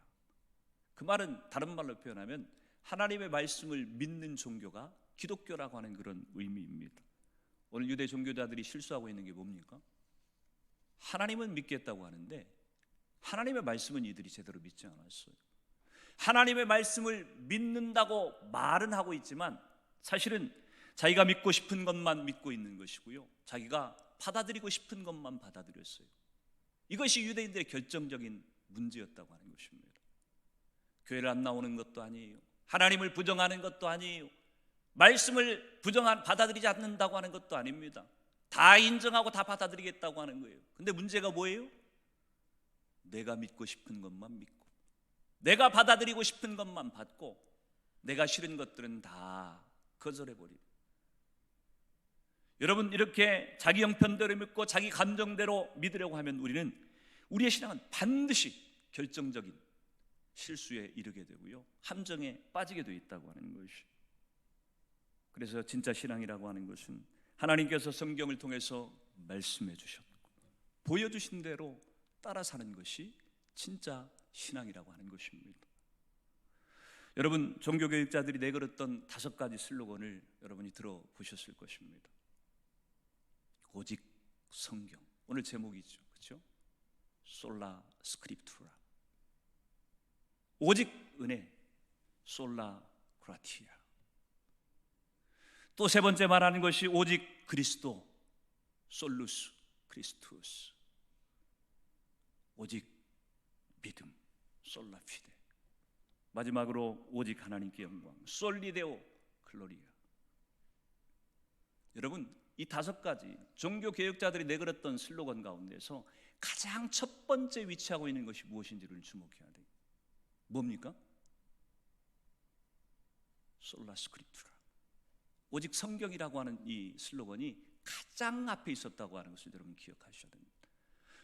그 말은 다른 말로 표현하면 하나님의 말씀을 믿는 종교가 기독교라고 하는 그런 의미입니다. 오늘 유대 종교자들이 실수하고 있는 게 뭡니까? 하나님은 믿겠다고 하는데 하나님의 말씀은 이들이 제대로 믿지 않았어요. 하나님의 말씀을 믿는다고 말은 하고 있지만 사실은 자기가 믿고 싶은 것만 믿고 있는 것이고요, 자기가 받아들이고 싶은 것만 받아들였어요. 이것이 유대인들의 결정적인 문제였다고 하는 것입니다. 교회를 안 나오는 것도 아니에요, 하나님을 부정하는 것도 아니에요, 말씀을 받아들이지 않는다고 하는 것도 아닙니다. 다 인정하고 다 받아들이겠다고 하는 거예요. 근데 문제가 뭐예요? 내가 믿고 싶은 것만 믿고 내가 받아들이고 싶은 것만 받고 내가 싫은 것들은 다 거절해버리고. 여러분 이렇게 자기 형편대로 믿고 자기 감정대로 믿으려고 하면 우리의 신앙은 반드시 결정적인 실수에 이르게 되고요, 함정에 빠지게 되어 있다고 하는 것이. 그래서 진짜 신앙이라고 하는 것은 하나님께서 성경을 통해서 말씀해 주셨고 보여주신 대로 따라 사는 것이 진짜 신앙이라고 하는 것입니다. 여러분 종교교육자들이 내걸었던 5가지 슬로건을 여러분이 들어보셨을 것입니다. 오직 성경, 오늘 제목이죠, 그렇죠? 솔라 스크립투라, 오직 은혜, 솔라 그라티아. 또 세 번째 말하는 것이 오직 그리스도, 솔루스 크리스투스, 오직 믿음, 솔라 피데. 마지막으로 오직 하나님께 영광, 솔리데오 글로리아. 여러분 이 5가지 종교 개혁자들이 내걸었던 슬로건 가운데서 가장 첫 번째 위치하고 있는 것이 무엇인지를 주목해야 돼요. 뭡니까? 솔라 스크립투라. 오직 성경이라고 하는 이 슬로건이 가장 앞에 있었다고 하는 것을 여러분 기억하셔야 됩니다.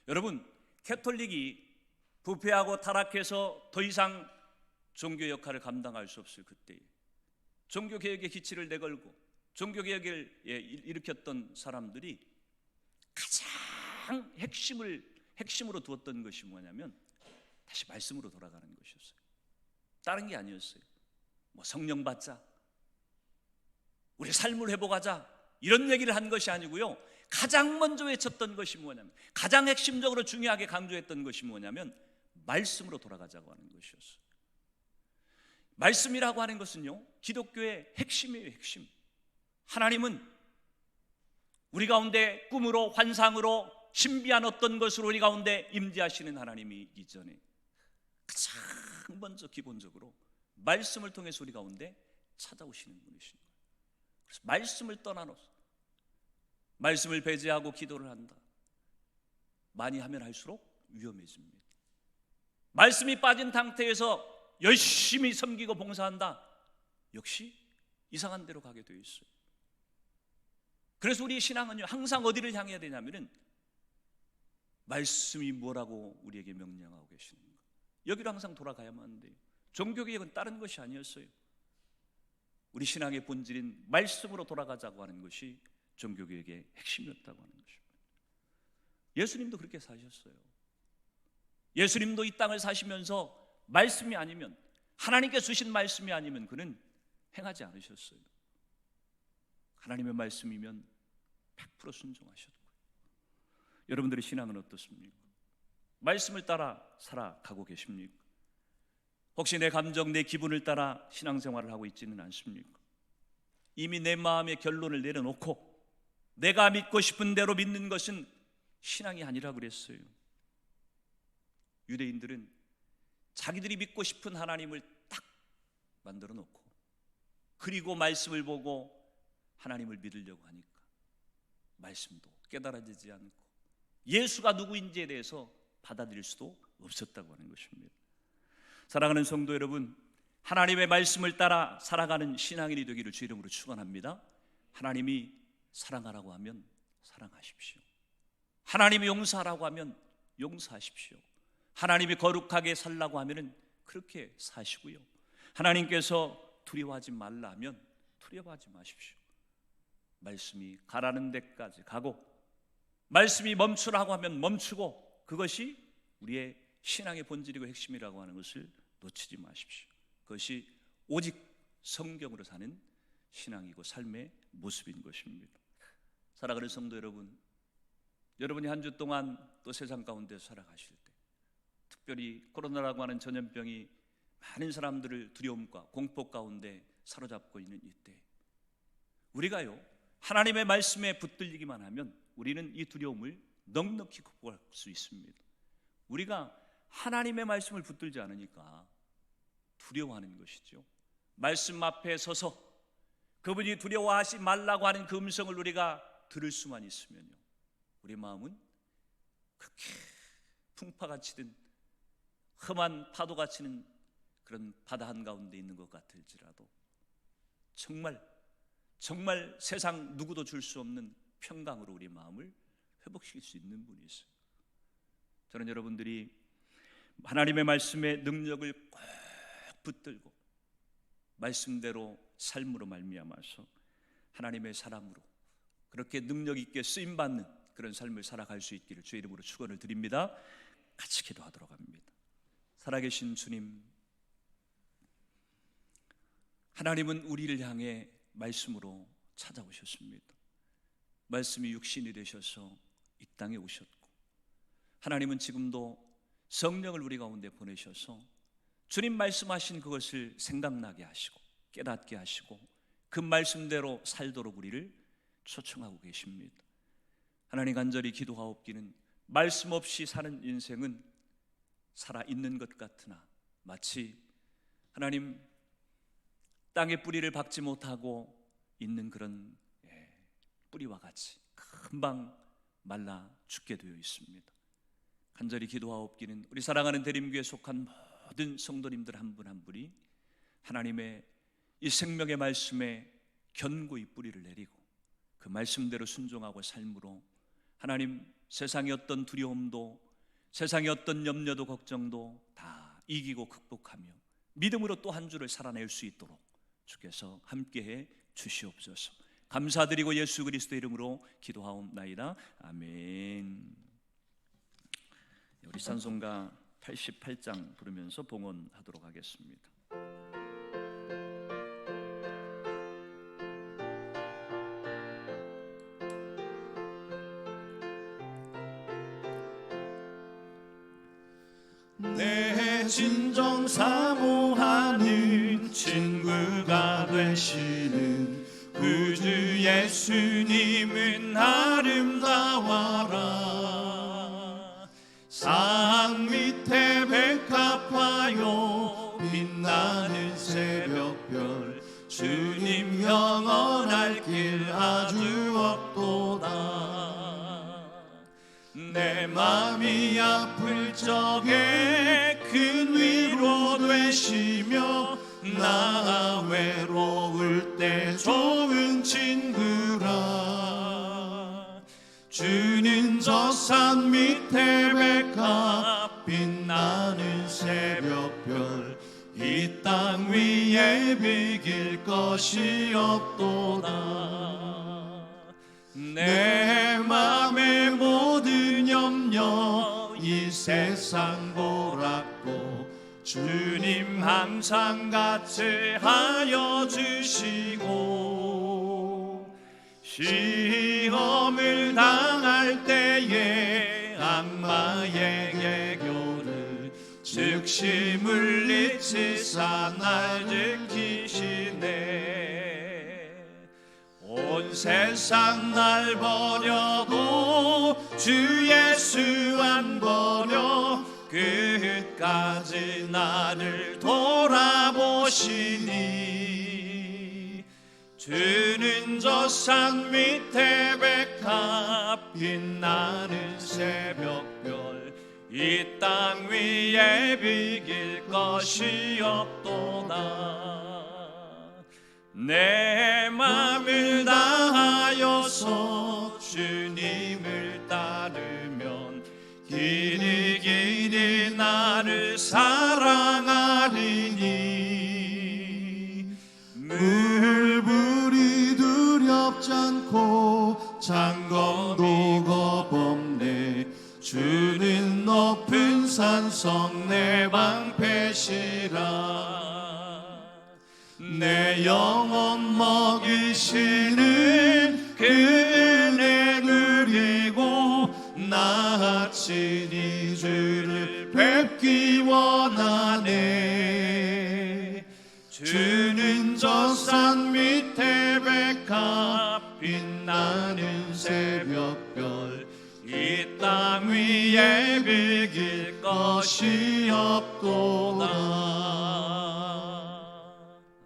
여러분, 캐톨릭이 부패하고 타락해서 더 이상 종교 역할을 감당할 수 없을 그때에 종교개혁의 기치를 내걸고 종교개혁을 일으켰던 사람들이 가장 핵심으로 두었던 것이 뭐냐면 다시 말씀으로 돌아가는 것이었어요. 다른 게 아니었어요. 뭐 성령 받자, 우리 삶을 회복하자, 이런 얘기를 한 것이 아니고요, 가장 먼저 외쳤던 것이 뭐냐면, 가장 핵심적으로 중요하게 강조했던 것이 뭐냐면 말씀으로 돌아가자고 하는 것이었어요. 말씀이라고 하는 것은요, 기독교의 핵심이에요. 핵심. 하나님은 우리 가운데 꿈으로, 환상으로, 신비한 어떤 것으로 우리 가운데 임재하시는 하나님이기 전에 가장 먼저 기본적으로 말씀을 통해서 우리 가운데 찾아오시는 분이신 거예요. 그래서 말씀을 떠나놓고 말씀을 배제하고 기도를 한다. 많이 하면 할수록 위험해집니다. 말씀이 빠진 상태에서 열심히 섬기고 봉사한다. 역시 이상한 데로 가게 되어 있어요. 그래서 우리 신앙은요, 항상 어디를 향해야 되냐면은 말씀이 뭐라고 우리에게 명령하고 계시는가, 여기로 항상 돌아가야만 돼요. 종교개혁은 다른 것이 아니었어요. 우리 신앙의 본질인 말씀으로 돌아가자고 하는 것이 종교개혁의 핵심이었다고 하는 것입니다. 예수님도 그렇게 사셨어요. 예수님도 이 땅을 사시면서 말씀이 아니면, 하나님께 주신 말씀이 아니면 그는 행하지 않으셨어요. 하나님의 말씀이면 100% 순종하셨고요. 여러분들의 신앙은 어떻습니까? 말씀을 따라 살아가고 계십니까? 혹시 내 감정, 내 기분을 따라 신앙생활을 하고 있지는 않습니까? 이미 내 마음의 결론을 내려놓고 내가 믿고 싶은 대로 믿는 것은 신앙이 아니라 그랬어요. 유대인들은 자기들이 믿고 싶은 하나님을 딱 만들어 놓고 그리고 말씀을 보고 하나님을 믿으려고 하니까 말씀도 깨달아지지 않고 예수가 누구인지에 대해서 받아들일 수도 없었다고 하는 것입니다. 사랑하는 성도 여러분, 하나님의 말씀을 따라 살아가는 신앙인이 되기를 주 이름으로 축원합니다. 하나님이 사랑하라고 하면 사랑하십시오. 하나님이 용서하라고 하면 용서하십시오. 하나님이 거룩하게 살라고 하면 그렇게 사시고요, 하나님께서 두려워하지 말라 하면 두려워하지 마십시오. 말씀이 가라는 데까지 가고 말씀이 멈추라고 하면 멈추고, 그것이 우리의 신앙의 본질이고 핵심이라고 하는 것을 놓치지 마십시오. 그것이 오직 성경으로 사는 신앙이고 삶의 모습인 것입니다. 사랑하는 성도 여러분, 여러분이 한 주 동안 또 세상 가운데 살아가실 때, 특별히 코로나라고 하는 전염병이 많은 사람들을 두려움과 공포 가운데 사로잡고 있는 이때, 우리가요, 하나님의 말씀에 붙들리기만 하면 우리는 이 두려움을 넉넉히 극복할 수 있습니다. 우리가 하나님의 말씀을 붙들지 않으니까 두려워하는 것이죠. 말씀 앞에 서서 그분이 두려워하지 말라고 하는 그 음성을 우리가 들을 수만 있으면요, 우리 마음은 그렇게 풍파가 치든 험한 파도가 치는 그런 바다 한가운데 있는 것 같을지라도 정말 세상 누구도 줄 수 없는 평강으로 우리 마음을 회복시킬 수 있는 분이 있어요. 저는 여러분들이 하나님의 말씀의 능력을 꼭 붙들고 말씀대로 삶으로 말미암아서 하나님의 사람으로 그렇게 능력 있게 쓰임받는 그런 삶을 살아갈 수 있기를 주의 이름으로 축원을 드립니다. 같이 기도하도록 합니다. 살아계신 주님, 하나님은 우리를 향해 말씀으로 찾아오셨습니다. 말씀이 육신이 되셔서 이 땅에 오셨고, 하나님은 지금도 성령을 우리 가운데 보내셔서 주님 말씀하신 그것을 생각나게 하시고 깨닫게 하시고 그 말씀대로 살도록 우리를 초청하고 계십니다. 하나님, 간절히 기도하옵기는 말씀 없이 사는 인생은 살아있는 것 같으나 마치 하나님 땅에 뿌리를 박지 못하고 있는 그런 뿌리와 같이 금방 말라 죽게 되어 있습니다. 간절히 기도하옵기는 우리 사랑하는 대림교에 속한 모든 성도님들 한 분 한 분이 하나님의 이 생명의 말씀에 견고히 뿌리를 내리고 그 말씀대로 순종하고 삶으로 하나님, 세상의 어떤 두려움도, 세상의 어떤 염려도 걱정도 다 이기고 극복하며 믿음으로 또 한 주를 살아낼 수 있도록 주께서 함께해 주시옵소서. 감사드리고 예수 그리스도 이름으로 기도하옵나이다. 아멘. 우리 찬송가 88장 부르면서 봉헌하도록 하겠습니다. 내 진정 사모하는 친구가 되시는 구주 예수님은 아름다워라. 산 밑에 백합화요 빛나는 새벽별 주님 영원할 길 아주 없도다. 내 맘이 아플 적에 큰 위로 되시며 나 외로울 때 좋은 친구라. 주는 저 산 밑에 백합 빛나는 새벽별 이 땅 위에 비길 것이 없도다. 내 맘의 모든 염려 이 세상 보랐고 주님 항상 같이 하여 주시고 시험을 당할 때에 악마의 애교를 즉시 물리치사 날 지키시네. 온 세상 날 버려도 주 예수 안 버려 끝까지 나를 돌아보시니. 주는 저 산 밑에 백합 빛나는 새벽별 이 땅 위에 비길 것이 없도다. 내 맘을 다하여서 주님을 따르면 길이 길이 나를 사랑하리니. 물불이 두렵지 않고 장검도 겁없네. 주는 높은 산성 내 방패시라. 내 영혼 먹이시는 그 은혜 누리고 나 친히 주를 뵙기 원하네. 주는 저 산 밑에 백합 빛나는 새벽별 이 땅 위에 비길 것이 없도다.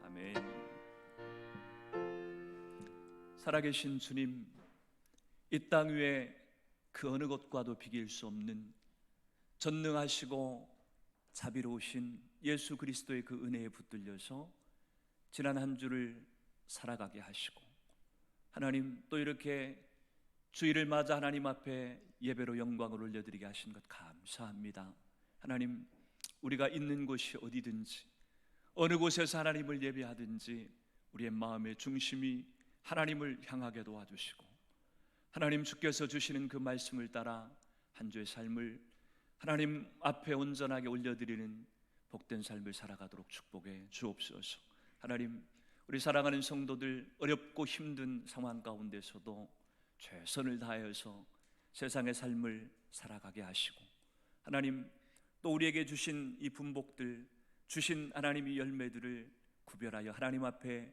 아멘. 살아계신 주님, 이 땅 위에 그 어느 것과도 비길 수 없는 전능하시고 자비로우신 예수 그리스도의 그 은혜에 붙들려서 지난 한 주를 살아가게 하시고, 하나님 또 이렇게 주일을 맞아 하나님 앞에 예배로 영광을 올려드리게 하신 것 감사합니다. 하나님, 우리가 있는 곳이 어디든지 어느 곳에서 하나님을 예배하든지 우리의 마음의 중심이 하나님을 향하게 도와주시고, 하나님 주께서 주시는 그 말씀을 따라 한 주의 삶을 하나님 앞에 온전하게 올려드리는 복된 삶을 살아가도록 축복해 주옵소서. 하나님, 우리 사랑하는 성도들 어렵고 힘든 상황 가운데서도 최선을 다하여서 세상의 삶을 살아가게 하시고, 하나님 또 우리에게 주신 이 분복들, 주신 하나님의 열매들을 구별하여 하나님 앞에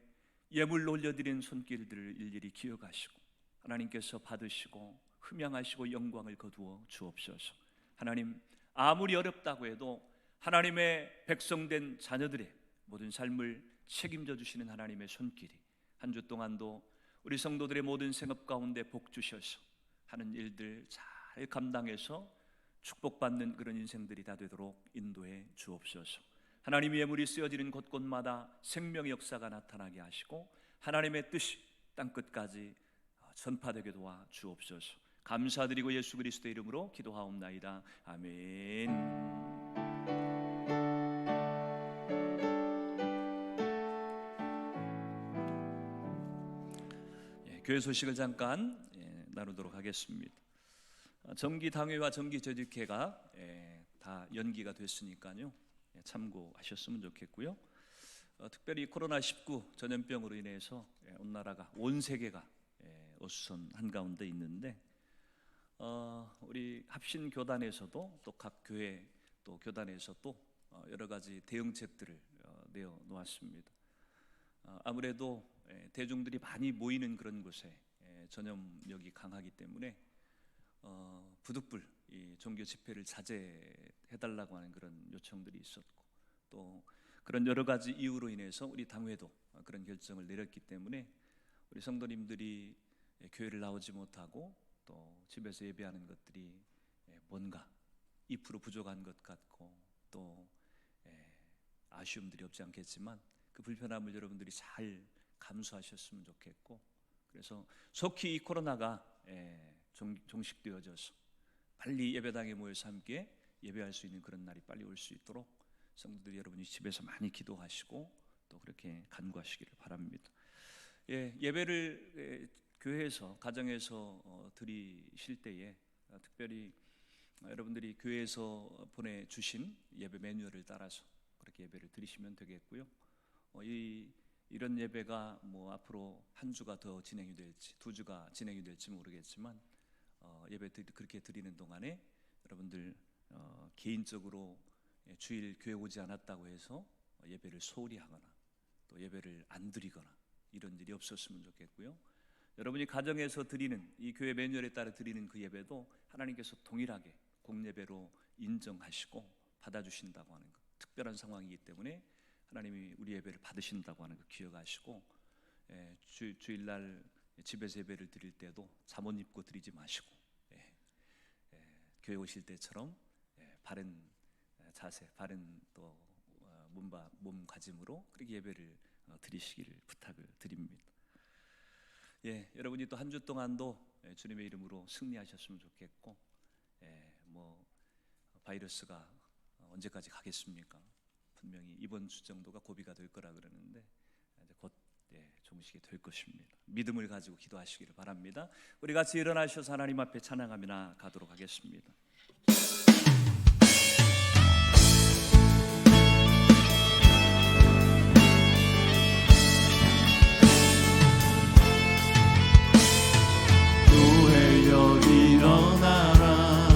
예물로 올려드린 손길들을 일일이 기억하시고 하나님께서 받으시고 흠양하시고 영광을 거두어 주옵소서. 하나님, 아무리 어렵다고 해도 하나님의 백성된 자녀들의 모든 삶을 책임져 주시는 하나님의 손길이 한 주 동안도 우리 성도들의 모든 생업 가운데 복 주셔서 하는 일들 잘 감당해서 축복받는 그런 인생들이 다 되도록 인도해 주옵소서. 하나님의 예물이 쓰여지는 곳곳마다 생명의 역사가 나타나게 하시고 하나님의 뜻이 땅끝까지 전파되게 도와 주옵소서. 감사드리고 예수 그리스도의 이름으로 기도하옵나이다. 아멘. 교회 소식을 잠깐 나누도록 하겠습니다. 정기당회와 정기조직회가 다 연기가 됐으니까요, 참고하셨으면 좋겠고요. 특별히 코로나19 전염병으로 인해서 온 나라가, 온 세계가 어수선한 가운데 있는데 우리 합신교단에서도 또 각 교회 또 교단에서도 여러 가지 대응책들을 내어 놓았습니다. 아무래도 대중들이 많이 모이는 그런 곳에 전염력이 강하기 때문에 부득불 이 종교 집회를 자제해달라고 하는 그런 요청들이 있었고, 또 그런 여러 가지 이유로 인해서 우리 당회도 그런 결정을 내렸기 때문에 우리 성도님들이 교회를 나오지 못하고 또 집에서 예배하는 것들이 뭔가 2% 부족한 것 같고 또 아쉬움들이 없지 않겠지만 그 불편함을 여러분들이 잘 감수하셨으면 좋겠고, 그래서 속히 이 코로나가 종식되어져서 빨리 예배당에 모여서 함께 예배할 수 있는 그런 날이 빨리 올 수 있도록 성도들 여러분이 집에서 많이 기도하시고 또 그렇게 간구하시기를 바랍니다. 예배를 교회에서, 가정에서 드리실 때에 특별히 여러분들이 교회에서 보내주신 예배 매뉴얼을 따라서 그렇게 예배를 드리시면 되겠고요. 이런 예배가 뭐 앞으로 한 주가 더 진행이 될지 2주가 진행이 될지 모르겠지만 예배 그렇게 드리는 동안에 여러분들 개인적으로 주일 교회 오지 않았다고 해서 예배를 소홀히 하거나 또 예배를 안 드리거나 이런 일이 없었으면 좋겠고요. 여러분이 가정에서 드리는 이 교회 매뉴얼에 따라 드리는 그 예배도 하나님께서 동일하게 공예배로 인정하시고 받아주신다고 하는 것, 특별한 상황이기 때문에 하나님이 우리 예배를 받으신다고 하는 거 기억하시고, 주일날 집에서 예배를 드릴 때도 잠옷 입고 드리지 마시고 교회 오실 때처럼 바른 자세, 바른 또 몸가짐으로 그렇게 예배를 드리시기를 부탁을 드립니다. 여러분이 또 한 주 동안도 주님의 이름으로 승리하셨으면 좋겠고, 뭐 바이러스가 언제까지 가겠습니까? 분명히 이번 주 정도가 고비가 될 거라 그러는데 곧 종식이 될 것입니다. 믿음을 가지고 기도하시기를 바랍니다. 우리 같이 일어나셔서 하나님 앞에 찬양하며 나가도록 하겠습니다. 교회여 일어나라,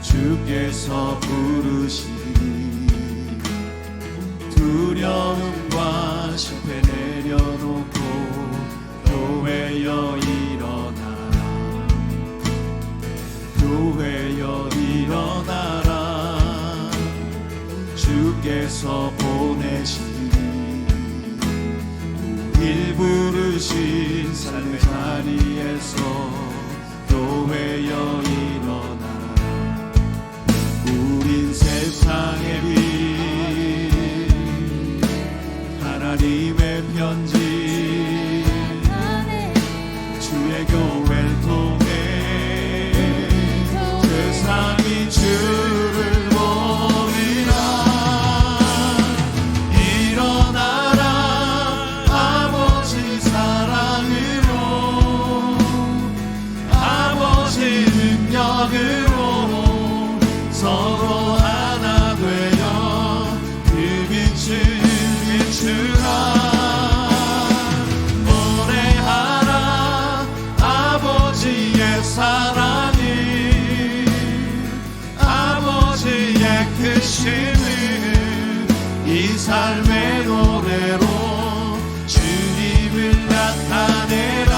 주께서 부르시니 두려움과 실패 내려놓고 교회여 일어나라, 교회여 일어나라, 주께서 보내시니 우릴 부르신 삶의 자리에서 교회여 일어나라. 우린 세상의 빛, 하나님의 편지, 주의 교회를 통해 세상이 주를 보리라. 일어나라, 아버지 사랑으로, 아버지 능력으로 서로 하나 되어 그 빛을 비추라. 노래하라, 아버지의 사랑이, 아버지의 크심을 이 삶의 노래로 주님을 나타내라.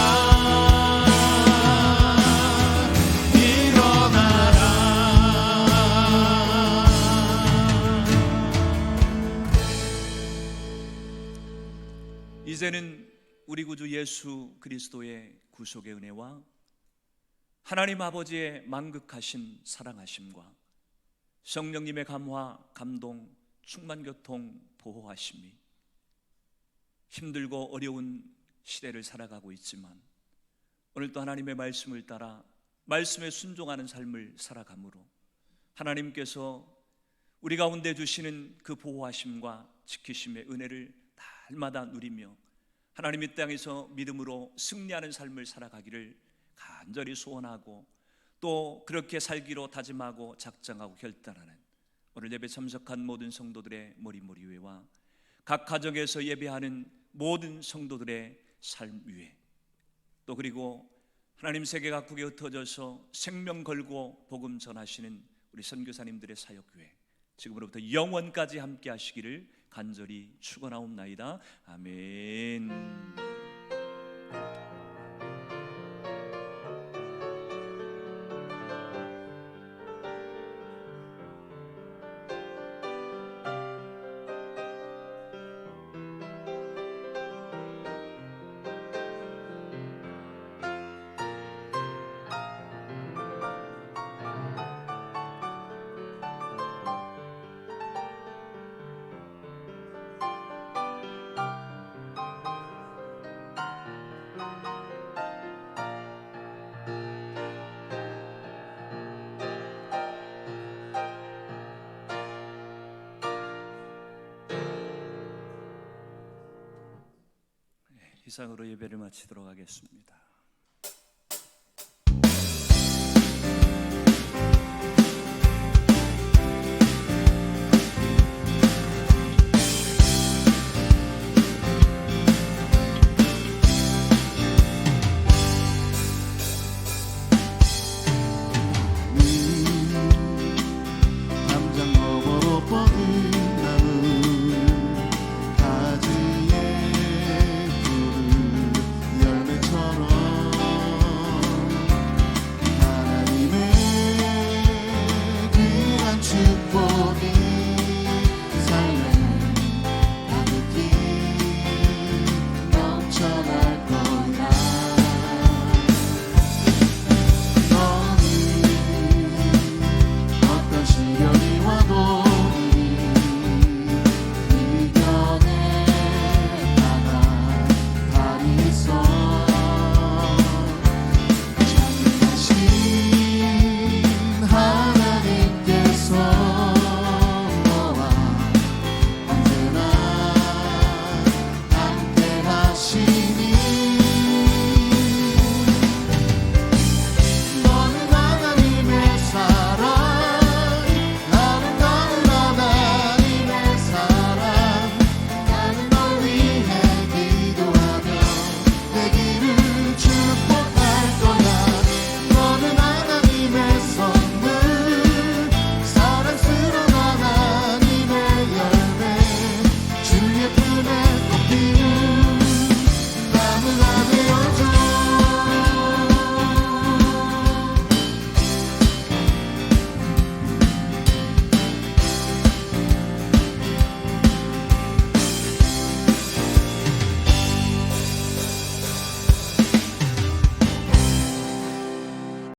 일어나라. 이제는 우리 구주 예수 그리스도의 구속의 은혜와 하나님 아버지의 만극하신 사랑하심과 성령님의 감화, 감동, 충만교통, 보호하심이 힘들고 어려운 시대를 살아가고 있지만 오늘도 하나님의 말씀을 따라 말씀에 순종하는 삶을 살아가므로 하나님께서 우리 가운데 주시는 그 보호하심과 지키심의 은혜를 날마다 누리며 하나님 이 땅에서 믿음으로 승리하는 삶을 살아가기를 간절히 소원하고 또 그렇게 살기로 다짐하고 작정하고 결단하는 오늘 예배 참석한 모든 성도들의 머리 위에와 각 가정에서 예배하는 모든 성도들의 삶 위에 또 그리고 하나님 세계 각국에 흩어져서 생명 걸고 복음 전하시는 우리 선교사님들의 사역 위에 지금으로부터 영원까지 함께 하시기를 간절히 축원하옵나이다. 아멘. 이상으로 예배를 마치도록 하겠습니다.